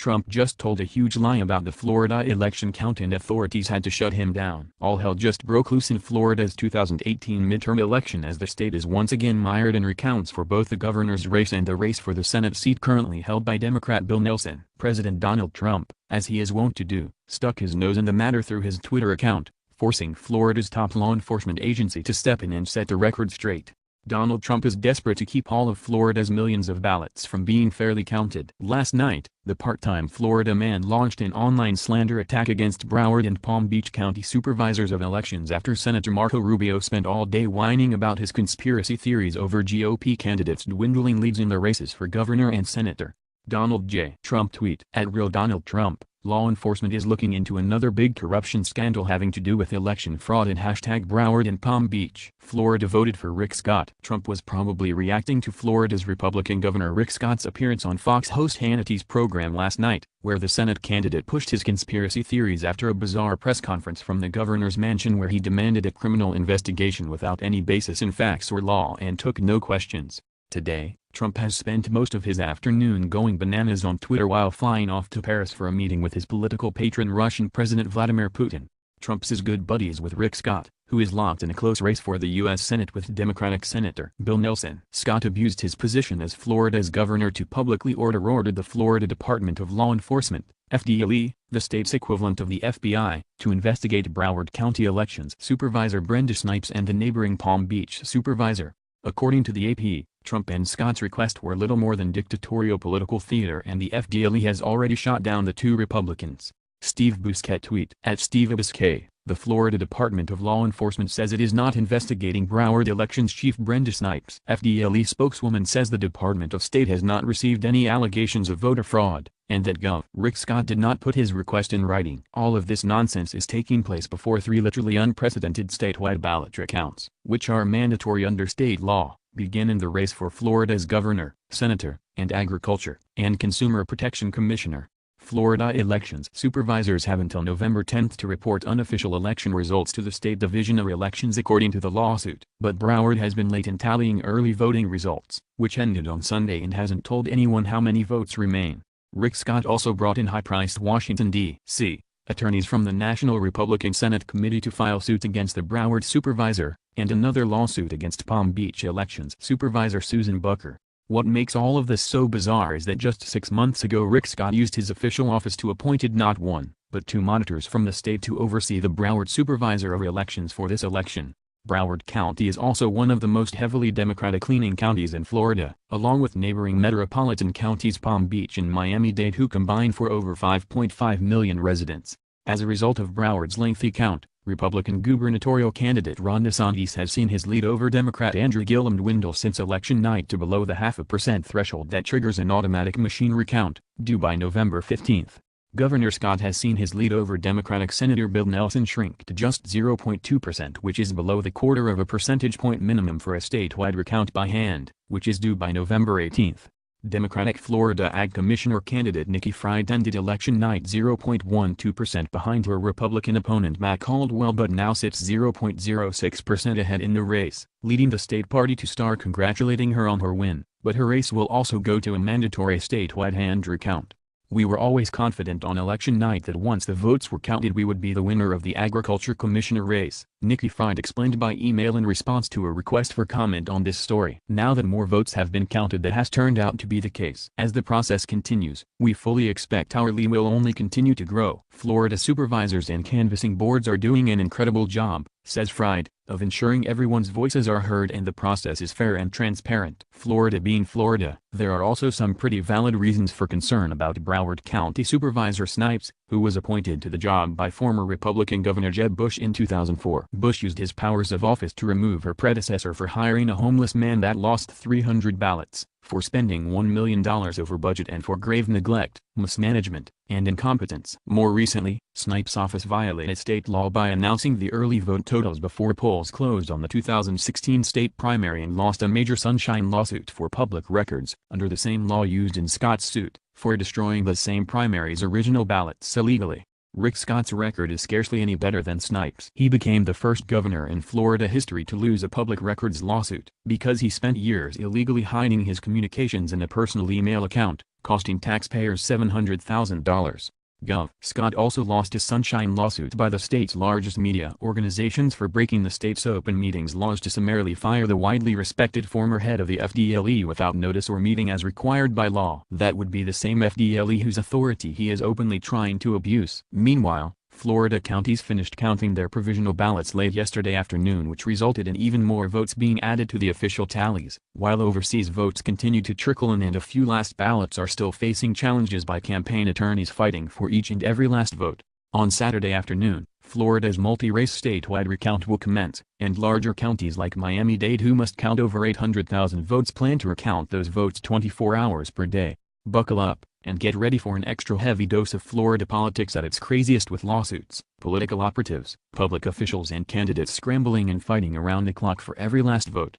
Trump just told a huge lie about the Florida election count and authorities had to shut him down. All hell just broke loose in Florida's 2018 midterm election as the state is once again mired in recounts for both the governor's race and the race for the Senate seat currently held by Democrat Bill Nelson. President Donald Trump, as he is wont to do, stuck his nose in the matter through his Twitter account, forcing Florida's top law enforcement agency to step in and set the record straight. Donald Trump is desperate to keep all of Florida's millions of ballots from being fairly counted. Last night, the part-time Florida man launched an online slander attack against Broward and Palm Beach County Supervisors of Elections after Senator Marco Rubio spent all day whining about his conspiracy theories over GOP candidates' dwindling leads in the races for governor and senator. Donald J. Trump tweet @RealDonaldTrump. Law enforcement is looking into another big corruption scandal having to do with election fraud and #Broward and Palm Beach. Florida voted for Rick Scott. Trump was probably reacting to Florida's Republican Governor Rick Scott's appearance on Fox host Hannity's program last night, where the Senate candidate pushed his conspiracy theories after a bizarre press conference from the governor's mansion where he demanded a criminal investigation without any basis in facts or law and took no questions. Today, Trump has spent most of his afternoon going bananas on Twitter while flying off to Paris for a meeting with his political patron Russian President Vladimir Putin. Trump's is good buddies with Rick Scott, who is locked in a close race for the U.S. Senate with Democratic Senator Bill Nelson. Scott abused his position as Florida's governor to publicly ordered the Florida Department of Law Enforcement, FDLE, the state's equivalent of the FBI, to investigate Broward County elections. Supervisor Brenda Snipes and the neighboring Palm Beach supervisor. According to the AP, Trump and Scott's request were little more than dictatorial political theater and the FDLE has already shot down the two Republicans. Steve Busquet tweet @SteveBusquet, the Florida Department of Law Enforcement says it is not investigating Broward elections chief Brenda Snipes. FDLE spokeswoman says the Department of State has not received any allegations of voter fraud, and that Gov. Rick Scott did not put his request in writing. All of this nonsense is taking place before three literally unprecedented statewide ballot recounts, which are mandatory under state law, begin in the race for Florida's governor, senator, and agriculture, and consumer protection commissioner. Florida elections. Supervisors have until November 10 to report unofficial election results to the State Division of Elections according to the lawsuit, but Broward has been late in tallying early voting results, which ended on Sunday and hasn't told anyone how many votes remain. Rick Scott also brought in high-priced Washington, D.C. attorneys from the National Republican Senate Committee to file suit against the Broward supervisor, and another lawsuit against Palm Beach elections supervisor Susan Bucker. What makes all of this so bizarre is that just 6 months ago Rick Scott used his official office to appointed not one, but two monitors from the state to oversee the Broward supervisor of elections for this election. Broward County is also one of the most heavily Democratic-leaning counties in Florida, along with neighboring metropolitan counties Palm Beach and Miami-Dade who combine for over 5.5 million residents. As a result of Broward's lengthy count, Republican gubernatorial candidate Ron DeSantis has seen his lead over Democrat Andrew Gillum dwindle since election night to below the 0.5% threshold that triggers an automatic machine recount, due by November 15. Governor Scott has seen his lead over Democratic Senator Bill Nelson shrink to just 0.2%, which is below the 0.25 percentage point minimum for a statewide recount by hand, which is due by November 18. Democratic Florida Ag Commissioner candidate Nikki Fried ended election night 0.12% behind her Republican opponent Matt Caldwell but now sits 0.06% ahead in the race, leading the state party to start congratulating her on her win, but her race will also go to a mandatory statewide hand recount. We were always confident on election night that once the votes were counted we would be the winner of the Agriculture Commissioner race, Nikki Fried explained by email in response to a request for comment on this story. Now that more votes have been counted, that has turned out to be the case. As the process continues, we fully expect our lead will only continue to grow. Florida supervisors and canvassing boards are doing an incredible job, says Fried, of ensuring everyone's voices are heard and the process is fair and transparent. Florida being Florida, there are also some pretty valid reasons for concern about Broward County Supervisor Snipes, who was appointed to the job by former Republican Governor Jeb Bush in 2004. Bush used his powers of office to remove her predecessor for hiring a homeless man that lost 300 ballots, for spending $1 million over budget and for grave neglect, mismanagement, and incompetence. More recently, Snipes' office violated state law by announcing the early vote totals before polls closed on the 2016 state primary and lost a major sunshine lawsuit for public records, under the same law used in Scott's suit, for destroying the same primary's original ballots illegally. Rick Scott's record is scarcely any better than Snipes'. He became the first governor in Florida history to lose a public records lawsuit, because he spent years illegally hiding his communications in a personal email account, costing taxpayers $700,000. Gov. Scott also lost a sunshine lawsuit by the state's largest media organizations for breaking the state's open meetings laws to summarily fire the widely respected former head of the FDLE without notice or meeting as required by law. That would be the same FDLE whose authority he is openly trying to abuse. Meanwhile, Florida counties finished counting their provisional ballots late yesterday afternoon, which resulted in even more votes being added to the official tallies, while overseas votes continue to trickle in and a few last ballots are still facing challenges by campaign attorneys fighting for each and every last vote. On Saturday afternoon, Florida's multi-race statewide recount will commence, and larger counties like Miami-Dade, who must count over 800,000 votes, plan to recount those votes 24 hours per day. Buckle up, and get ready for an extra heavy dose of Florida politics at its craziest, with lawsuits, political operatives, public officials and candidates scrambling and fighting around the clock for every last vote.